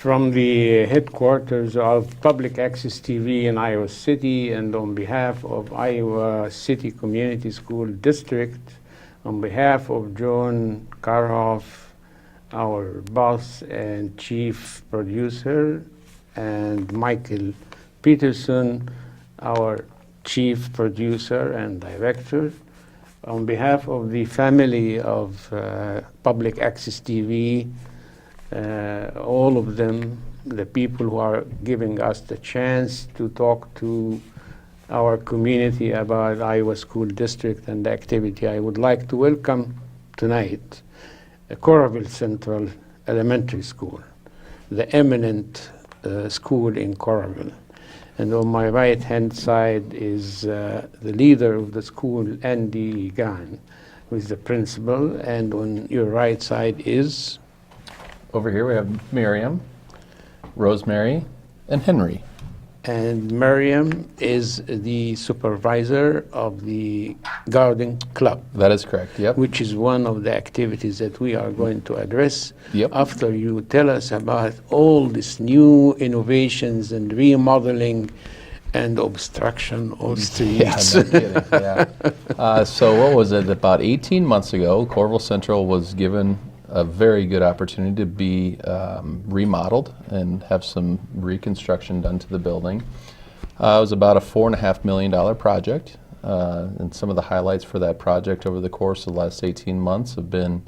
From the headquarters of Public Access TV in Iowa City, and on behalf of Iowa City Community School District, on behalf of John Karhoff, our boss and chief producer, and Michael Peterson, our chief producer and director, on behalf of the family of Public Access TV, all of them, the people who are giving us the chance to talk to our community about Iowa School District and the activity, I would like to welcome tonight Coralville Central Elementary School, the eminent school in Coralville. And on my right-hand side is the leader of the school, Andy Gahn, who is the principal, and on your right side is? Over here we have Miriam, Rosemary, and Henry. And Miriam is the supervisor of the garden club. That is correct, yep. Which is one of the activities that we are going to address after you tell us about all these new innovations and remodeling and obstruction of streets. Yeah, no kidding, yeah. So what was it, about 18 months ago, Coralville Central was given a very good opportunity to be remodeled and have some reconstruction done to the building. It was about a $4.5 million project, and some of the highlights for that project over the course of the last 18 months have been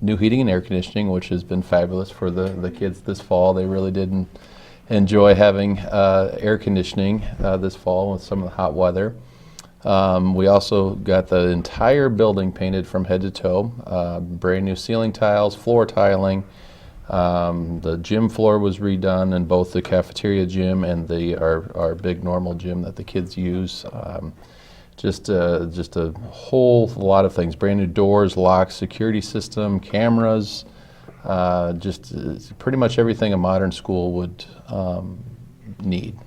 new heating and air conditioning, which has been fabulous for the kids this fall. They really did enjoy having air conditioning this fall with some of the hot weather. We also got the entire building painted from head to toe, brand new ceiling tiles, floor tiling. The gym floor was redone in both the cafeteria gym and our big normal gym that the kids use. Just a whole lot of things, brand new doors, locks, security system, cameras, just pretty much everything a modern school would need.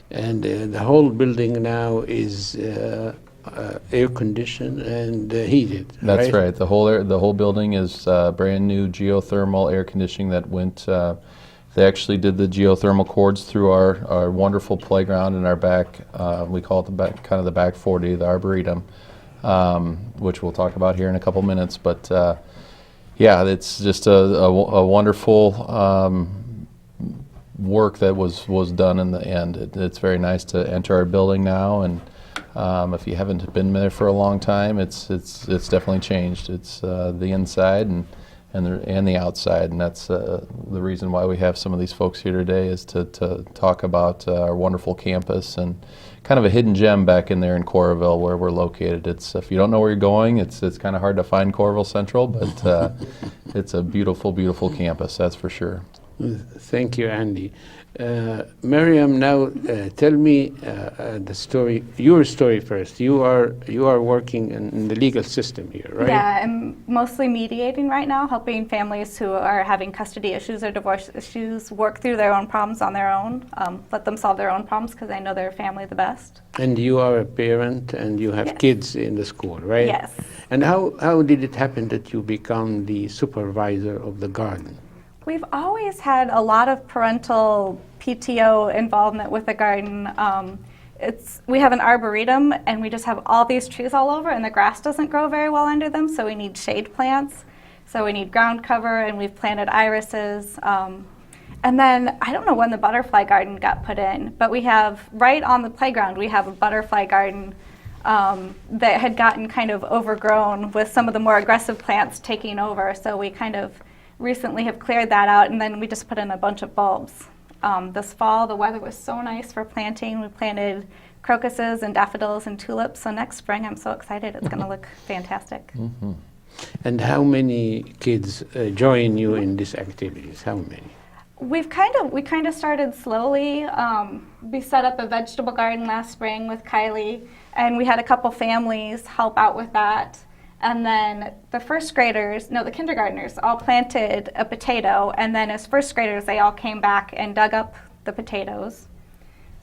And the whole building now is air conditioned and heated. That's right. The whole building is brand new geothermal air conditioning that went. They actually did the geothermal cords through our wonderful playground in our back. We call it the back, kind of the back 40, the arboretum, which we'll talk about here in a couple minutes. But yeah, it's just a wonderful. Work that was done in the end. It's very nice to enter our building now, and if you haven't been there for a long time, it's definitely changed. It's the inside and the outside, and that's the reason why we have some of these folks here today, is to talk about our wonderful campus and kind of a hidden gem back in there in Coralville where we're located. It's, if you don't know where you're going, it's kind of hard to find Coralville Central, but it's a beautiful, beautiful campus, that's for sure. Thank you, Andy. Miriam, now tell me the story, your story first. You are working in the legal system here, right? Yeah, I'm mostly mediating right now, helping families who are having custody issues or divorce issues work through their own problems on their own, let them solve their own problems because I know their family the best. And you are a parent and you have kids in the school, right? Yes. And how did it happen that you become the supervisor of the garden? We've always had a lot of parental PTO involvement with the garden. We have an arboretum and we just have all these trees all over and the grass doesn't grow very well under them, so we need shade plants. So we need ground cover, and we've planted irises. And then I don't know when the butterfly garden got put in, but we have, right on the playground, we have a butterfly garden that had gotten kind of overgrown with some of the more aggressive plants taking over. So we kind of recently have cleared that out, and then we just put in a bunch of bulbs. This fall, the weather was so nice for planting. We planted crocuses and daffodils and tulips, so next spring I'm so excited. It's going to look fantastic. Mm-hmm. And how many kids join you in these activities? How many? We kind of started slowly. We set up a vegetable garden last spring with Kylie, and we had a couple families help out with that. And then the kindergartners all planted a potato, and then as first graders, they all came back and dug up the potatoes.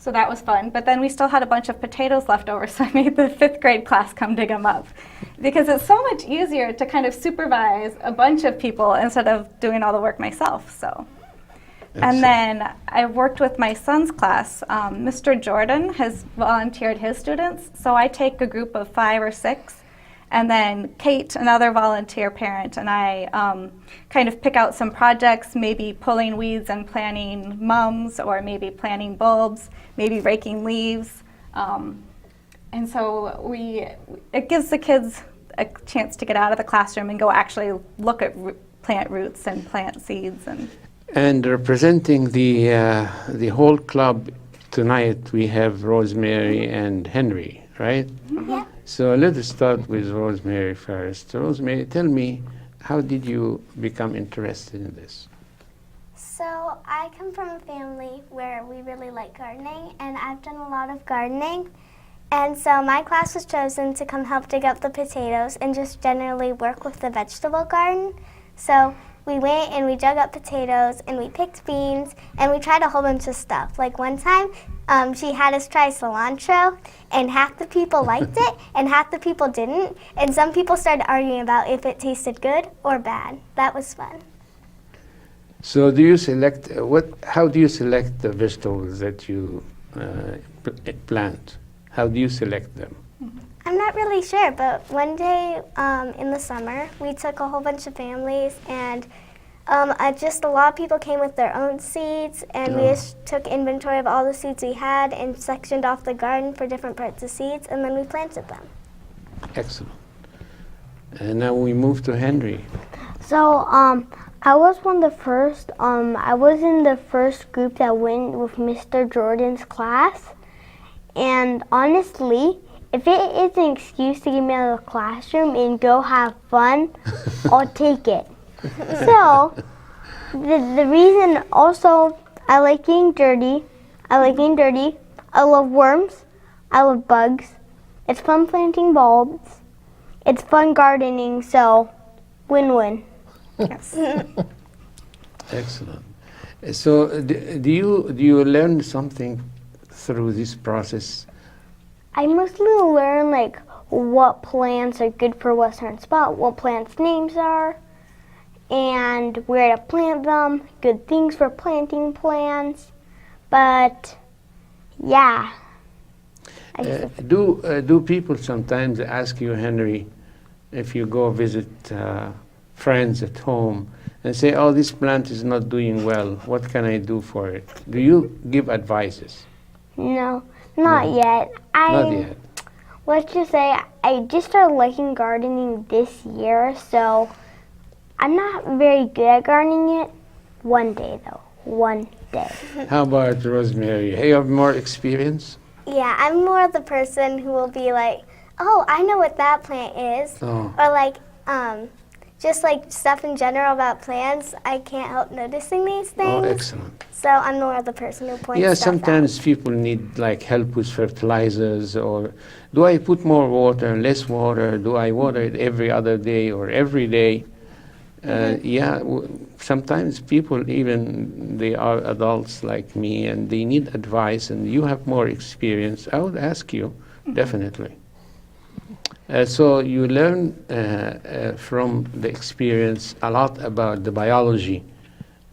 So that was fun. But then we still had a bunch of potatoes left over, so I made the 5th grade class come dig them up. Because it's so much easier to kind of supervise a bunch of people instead of doing all the work myself. So And then I worked with my son's class. Mr. Jordan has volunteered his students, so I take a group of 5 or 6, and then Kate, another volunteer parent, and I kind of pick out some projects, maybe pulling weeds and planting mums, or maybe planting bulbs, maybe raking leaves. And so it gives the kids a chance to get out of the classroom and go actually look at plant roots and plant seeds. And representing the whole club tonight, we have Rosemary and Henry, right? Yeah. So let us start with Rosemary first. Rosemary, tell me, how did you become interested in this? So I come from a family where we really like gardening, and I've done a lot of gardening. And so my class was chosen to come help dig up the potatoes and just generally work with the vegetable garden. So we went and we dug up potatoes and we picked beans and we tried a whole bunch of stuff. Like one time, she had us try cilantro, and half the people liked it and half the people didn't. And some people started arguing about if it tasted good or bad. That was fun. So do you select, how do you select the vegetables that you plant? How do you select them? I'm not really sure, but one day in the summer, we took a whole bunch of families, and just a lot of people came with their own seeds, and we just took inventory of all the seeds we had and sectioned off the garden for different parts of seeds, and then we planted them. Excellent. And now we move to Henry. So I was one of the first, I was in the first group that went with Mr. Jordan's class, and honestly, if it is an excuse to get me out of the classroom and go have fun, I'll take it. So, the reason also, I like getting dirty. I love worms. I love bugs. It's fun planting bulbs. It's fun gardening, so win-win. Yes. Excellent. So do you learn something through this process? I mostly learn like what plants are good for what certain spot, what plants' names are, and where to plant them, good things for planting plants. But yeah. Do people sometimes ask you, Henry, if you go visit friends at home and say, oh, this plant is not doing well, what can I do for it? Do you give advices? No, not yet. Not yet. Let's just say I just started liking gardening this year, so I'm not very good at gardening yet. One day, though. One day. How about Rosemary? You have more experience? Yeah, I'm more the person who will be like, oh, I know what that plant is. Oh. Or like, just like stuff in general about plants, I can't help noticing these things. Oh, excellent. So I'm more the person who points Yeah, stuff sometimes out. people need like help with fertilizers, or do I put more water, less water? Do I water it every other day or every day? Yeah, sometimes people, even they are adults like me, and they need advice, and you have more experience. I would ask you, definitely. So you learn from the experience a lot about the biology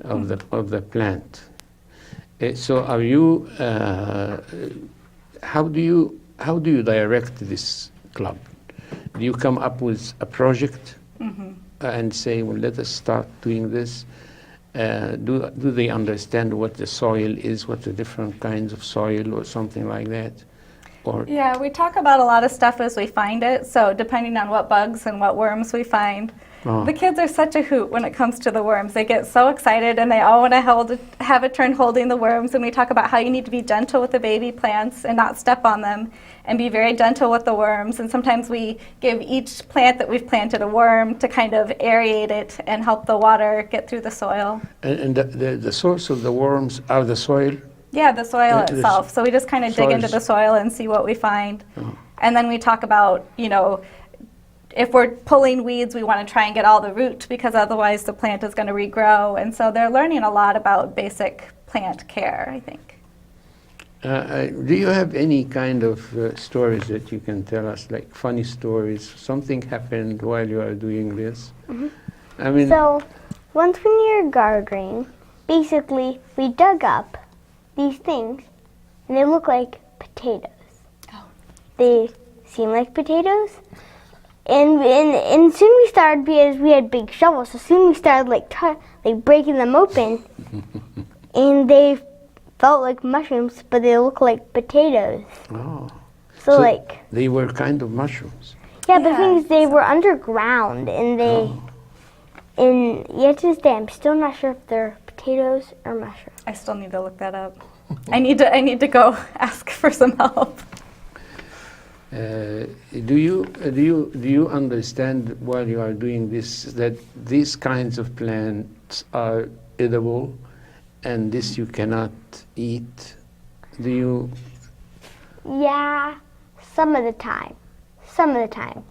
of the plant. So are you? How do you direct this club? Do you come up with a project and say, well, let us start doing this? Do they understand what the soil is, what the different kinds of soil, or something like that? Or Yeah, we talk about a lot of stuff as we find it, so depending on what bugs and what worms we find. The kids are such a hoot when it comes to the worms. They get so excited and they all want to have a turn holding the worms, and we talk about how you need to be gentle with the baby plants and not step on them, and be very gentle with the worms. And sometimes we give each plant that we've planted a worm to kind of aerate it and help the water get through the soil. and the source of the worms are the soil? Yeah, the soil The itself. So we just kind of dig into soils. the soil and see what we find. And then we talk about, if we're pulling weeds, we want to try and get all the root, because otherwise the plant is going to regrow. And so they're learning a lot about basic plant care, I think. Do you have any kind of stories that you can tell us, like funny stories? Something happened while you are doing this? I mean, So once when you're gardening, basically we dug up these things, and they look like potatoes. Oh. They seem like potatoes. And soon we started, because we had big shovels, so soon we started like breaking them open, and they felt like mushrooms, but they look like potatoes. Oh. So like, they were kind of mushrooms. yeah, but the Yeah. thing is they were underground, and and yet to this day I'm still not sure if they're potatoes or mushrooms. I still need to look that up. I need to go ask for some help. Do you understand while you are doing this that these kinds of plants are edible, and this you cannot eat? Do you? Yeah, some of the time. Some of the time.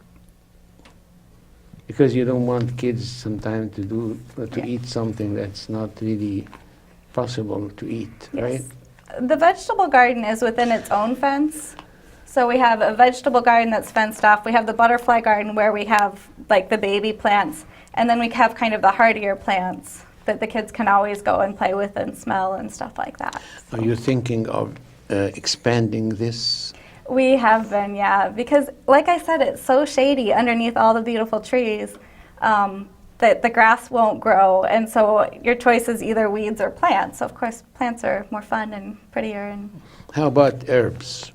Because you don't want kids sometimes to Yeah. eat something that's not really possible to eat, right? The vegetable garden is within its own fence. So we have a vegetable garden that's fenced off. We have the butterfly garden where we have like the baby plants. And then we have kind of the hardier plants that the kids can always go and play with and smell and stuff like that. Are you thinking of expanding this? We have been, yeah, because like I said, it's so shady underneath all the beautiful trees that the grass won't grow. And so your choice is either weeds or plants. So of course, plants are more fun and prettier. And How about herbs?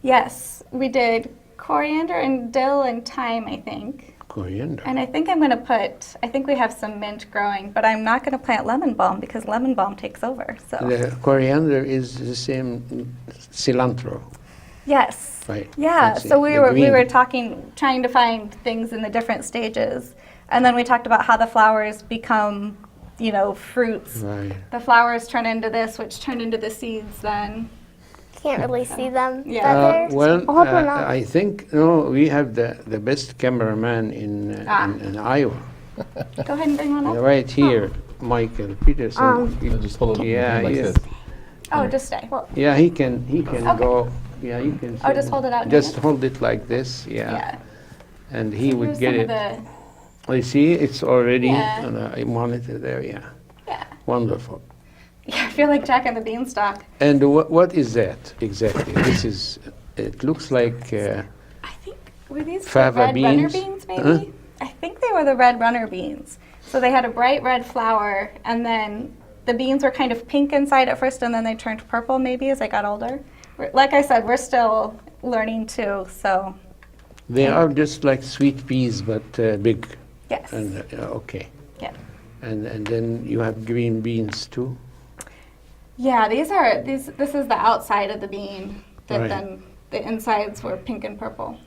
yes, we did coriander and dill and thyme, I think. Coriander. And I think I think we have some mint growing, but I'm not going to plant lemon balm because lemon balm takes over. So The coriander is the same cilantro, yes. right? Yeah, That's it, so we the were green. trying to find things in the different stages, and then we talked about how the flowers become, fruits. Right. The flowers turn into this, which turn into the seeds. Then Can't really see them Yeah. better. Well, Hold on now. I think we have the best cameraman in Iowa. go ahead and bring one up. Right here, Michael Peterson. So just hold it Yeah, like yeah. this. Oh, just stay. Yeah, he can Okay. go. Yeah, you can. Oh, see just him. hold it out in Just your hold it like this. Yeah. Yeah. And he would Here's get some it. of You see, it's already Yeah. on a monitor there. Yeah. yeah. Wonderful. I feel like Jack and the Beanstalk. And what is that exactly? This is. It looks like. I think were these the Fava red runner beans? beans, maybe? Huh? I think they were the red runner beans. So they had a bright red flower, and then the beans were kind of pink inside at first, and then they turned purple maybe as I got older. Like I said, we're still learning too. So They are just like sweet peas, but big. yes, And okay. yeah, And then you have green beans too. yeah. This is the outside of the bean. That Right. then the insides were pink and purple.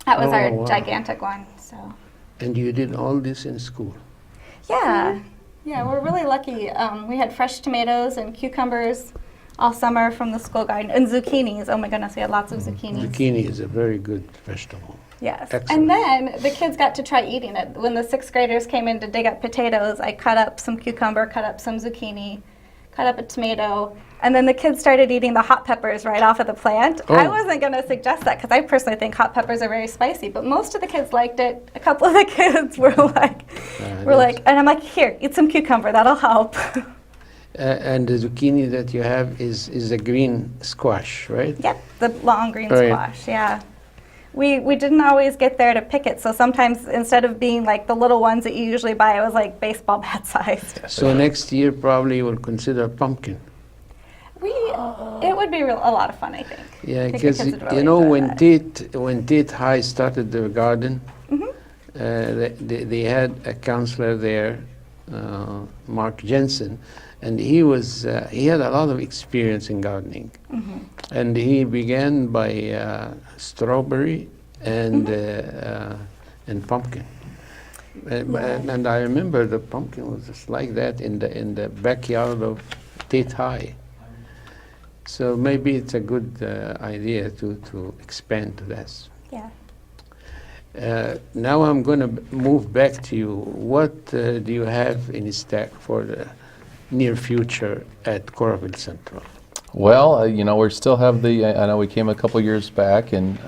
That was Oh, our wow. gigantic one. So. And you did all this in school. Yeah, yeah, we're really lucky. We had fresh tomatoes and cucumbers all summer from the school garden, and zucchinis. Oh my goodness, we had lots of zucchinis. Zucchini is a very good vegetable. Yes, Excellent. and then the kids got to try eating it. When the sixth graders came in to dig up potatoes, I cut up some cucumber, cut up some zucchini, cut up a tomato, and then the kids started eating the hot peppers right off of the plant. I Oh. wasn't going to suggest that because I personally think hot peppers are very spicy, but most of the kids liked it. A couple of the kids were like, and I'm like, here, eat some cucumber, that'll help. And the zucchini that you have is a green squash, right? Yep, the long green Right. squash, yeah. We didn't always get there to pick it, so sometimes instead of being like the little ones that you usually buy, it was like baseball bat sized. So next year probably you will consider pumpkin. It would be a lot of fun, I think. Yeah, I think the because kids would really you know enjoy that. when Tate High started their garden, Mm-hmm. they had a counselor there, Mark Jensen, and he had a lot of experience in gardening, Mm-hmm. and he began by strawberry and Mm-hmm. and pumpkin. And I remember the pumpkin was just like that in the backyard of Tate High. So maybe it's a good idea to expand to this. Yeah. Now I'm going to move back to you. What do you have in stack for the near future at Coralville Central? Well, we still have I know we came a couple years back, and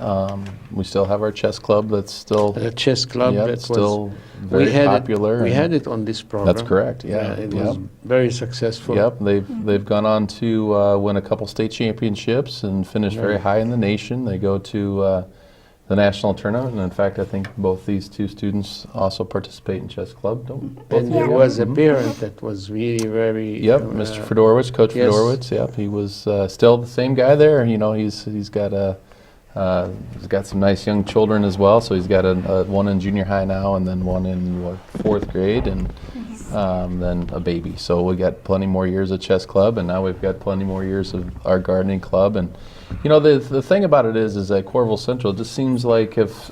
we still have our chess club that's still, The chess club yep, that was still very popular. We and had it on this program. That's correct, yeah. It Yep. was very successful. Yep, they've gone on to win a couple state championships and finish very high in the nation. They go to the national tournament, and in fact, I think both these two students also participate in chess club. Don't both And of you? there was a parent that was really very. Yep, Mr. Fedorowicz, Coach yes. Fedorowicz. Yep, he was still the same guy there. He's got some nice young children as well. So he's got one in junior high now, and then one in fourth grade, and then a baby. So we got plenty more years of chess club, and now we've got plenty more years of our gardening club. And the thing about it is at Coralville Central, it just seems like if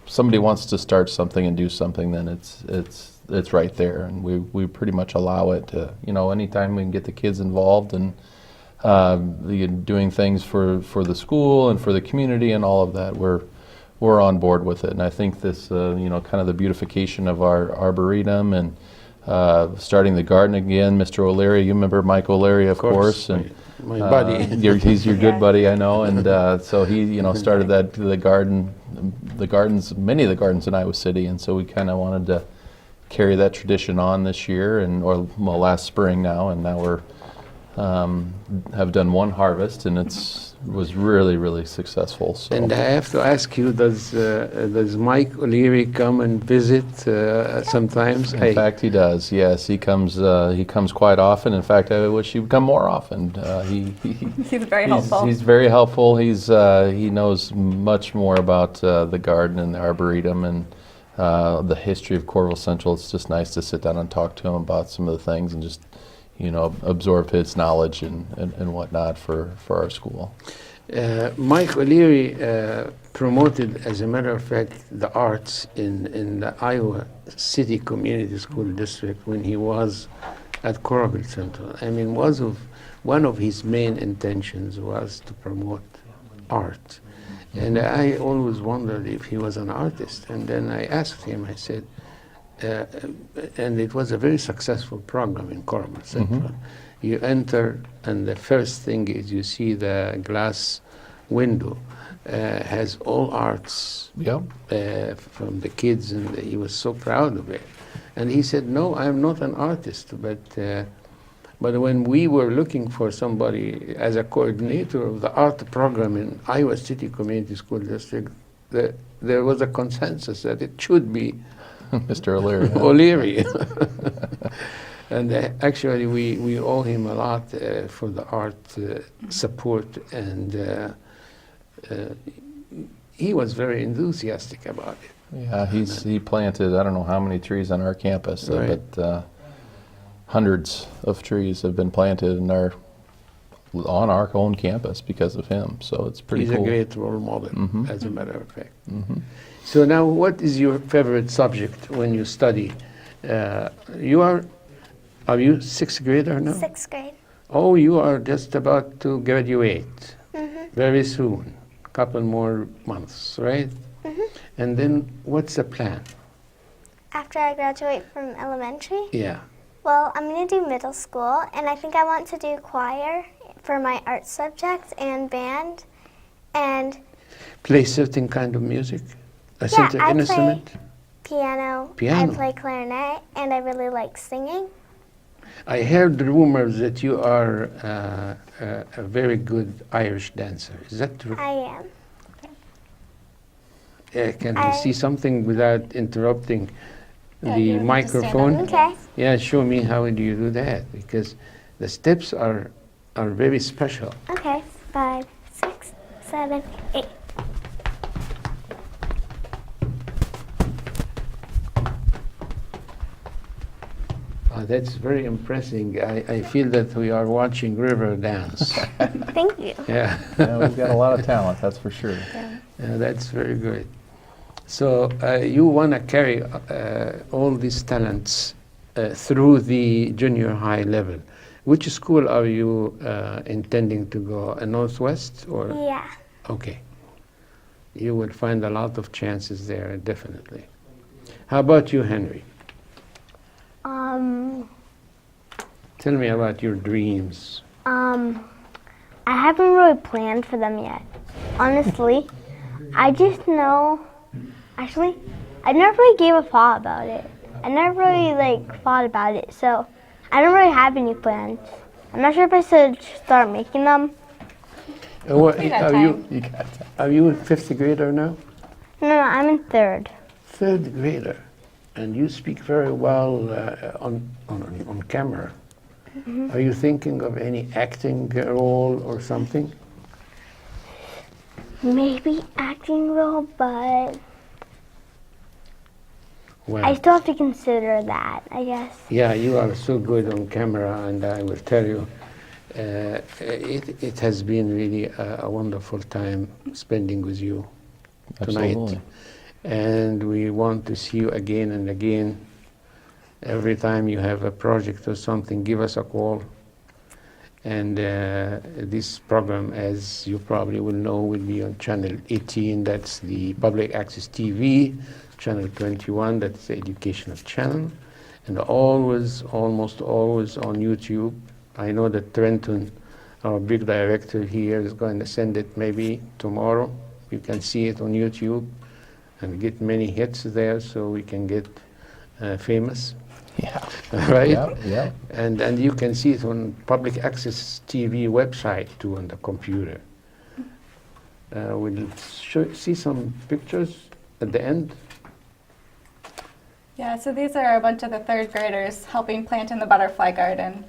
somebody wants to start something and do something, then it's right there, and we pretty much allow it to, anytime we can get the kids involved and doing things for the school and for the community and all of that, we're on board with it. And I think this, kind of the beautification of our arboretum and starting the garden again. Mr. O'Leary, you remember Mike O'Leary, of course, and my buddy. He's your good Yeah. buddy, I know, and so he, started the gardens, many of the gardens in Iowa City, and so we kind of wanted to carry that tradition on this year, last spring now, and now we're have done one harvest, and was really, really successful. So. And I have to ask you, does Mike O'Leary come and visit sometimes? In fact, he does. Yes, he comes quite often. In fact, I wish he would come more often. He's very helpful. He's very helpful. He knows much more about the garden and the arboretum and the history of Coralville Central. It's just nice to sit down and talk to him about some of the things and just absorb his knowledge and whatnot for our school. Mike O'Leary promoted, as a matter of fact, the arts in the Iowa City Community School District when he was at Coralville Central. I mean, one of his main intentions was to promote art. And I always wondered if he was an artist. And then I asked him, I said, and it was a very successful program in Coralville Central. You enter, and the first thing is you see the glass window has all arts Yep. from the kids, and he was so proud of it. And he said, "No, I'm not an artist, but when we were looking for somebody as a coordinator of the art program in Iowa City Community School District, there was a consensus that it should be Mr. O'Leary. huh? O'Leary." And actually, we owe him a lot for the art support, and he was very enthusiastic about it. Yeah, he planted, I don't know how many trees on our campus, Right. but hundreds of trees have been planted on our own campus because of him. So it's pretty He's cool. a great role model, Mhm. as a matter of fact. Mhm. So now, what is your favorite subject when you study? Are you sixth grader now? 6th grade. Oh, you are just about to graduate very soon, couple more months, right? And then what's the plan? After I graduate from elementary, Yeah. well, I'm going to do middle school, and I think I want to do choir for my art subjects and band. And Play certain kind of music? A Yeah, certain I play- instrument? piano. Piano. I play clarinet, and I really like singing. I heard rumors that you are a very good Irish dancer. Is that true? I am. Can we I- see something without interrupting Yeah, the you just stand microphone? up. Okay. Yeah, show me how do you do that, because the steps are very special. Okay. 5, 6, 7, 8. That's very impressive. I feel that we are watching river dance. Thank you. Yeah. Yeah, we've got a lot of talent, that's for sure. Yeah, that's very good. So you want to carry all these talents through the junior high level. Which school are you intending to go? Northwest or? Yeah. Okay. You will find a lot of chances there, definitely. How about you, Henry? Um, Tell me about your dreams. I haven't really planned for them yet. Honestly, I just know. Actually, I never really gave a thought about it. I never really thought about it, so I don't really have any plans. I'm not sure if I should start making them. You got time. Are you a fifth grader now? No, I'm in third. Third grader, and you speak very well on camera. Are you thinking of any acting role or something? Maybe acting role, but Well, I still have to consider that, I guess. yeah, you are so good on camera, and I will tell you, it has been really a wonderful time spending with you tonight. Absolutely. And we want to see you again and again. Every time you have a project or something, give us a call. And this program, as you probably will know, will be on Channel 18, that's the public access TV, Channel 21, that's the educational channel, and almost always on YouTube. I know that Trenton, our big director here, is going to send it maybe tomorrow. You can see it on YouTube and get many hits there, so we can get famous. Yeah. Right? Yeah. And you can see it on public access TV website too on the computer. We'll see some pictures at the end. Yeah, so these are a bunch of the third graders helping plant in the butterfly garden.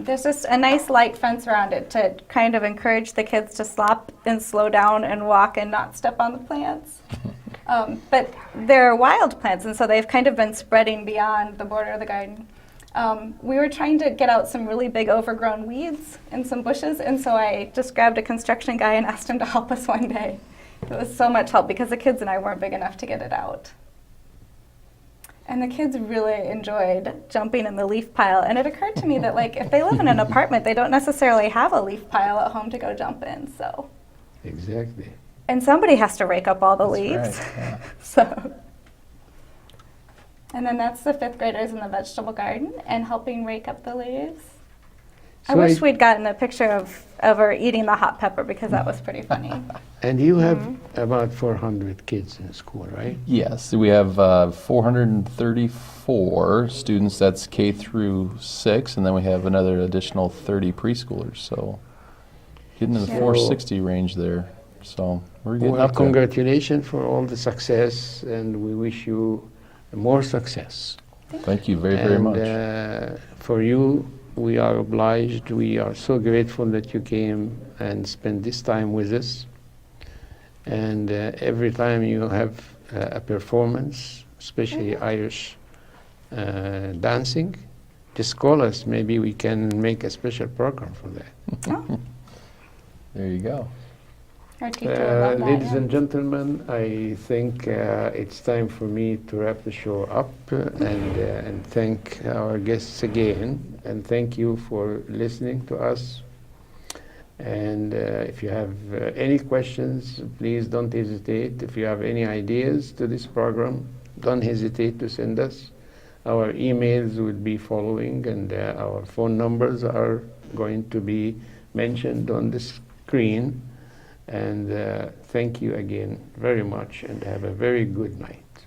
There's just a nice light fence around it to kind of encourage the kids to stop and slow down and walk and not step on the plants. But they're wild plants, and so they've kind of been spreading beyond the border of the garden. We were trying to get out some really big overgrown weeds and some bushes, and so I just grabbed a construction guy and asked him to help us one day. It was so much help because the kids and I weren't big enough to get it out. And the kids really enjoyed jumping in the leaf pile, and it occurred to me that if they live in an apartment, they don't necessarily have a leaf pile at home to go jump in, so. Exactly. And somebody has to rake up all the That's leaves. right, yeah. So, and then that's the fifth graders in the vegetable garden and helping rake up the leaves. I So wish we'd gotten a picture of her eating the hot pepper because that was pretty funny. And you have about 400 kids in school, right? Yes, we have 434 students, that's K through 6, and then we have another additional 30 preschoolers, so getting in the Yeah. 460 range there. So we're getting Well, up there. congratulations for all the success, and we wish you more success. Thank you very much. For you, we are obliged. We are so grateful that you came and spent this time with us. And every time you have a performance, especially Irish dancing, just call us. Maybe we can make a special program for that. Oh, There you go. our teacher would love that. Ladies Yeah. and gentlemen, I think it's time for me to wrap the show up and thank our guests again, and thank you for listening to us. And if you have any questions, please don't hesitate. If you have any ideas to this program, don't hesitate to send us. Our emails will be following, and our phone numbers are going to be mentioned on the screen. And thank you again very much, and have a very good night.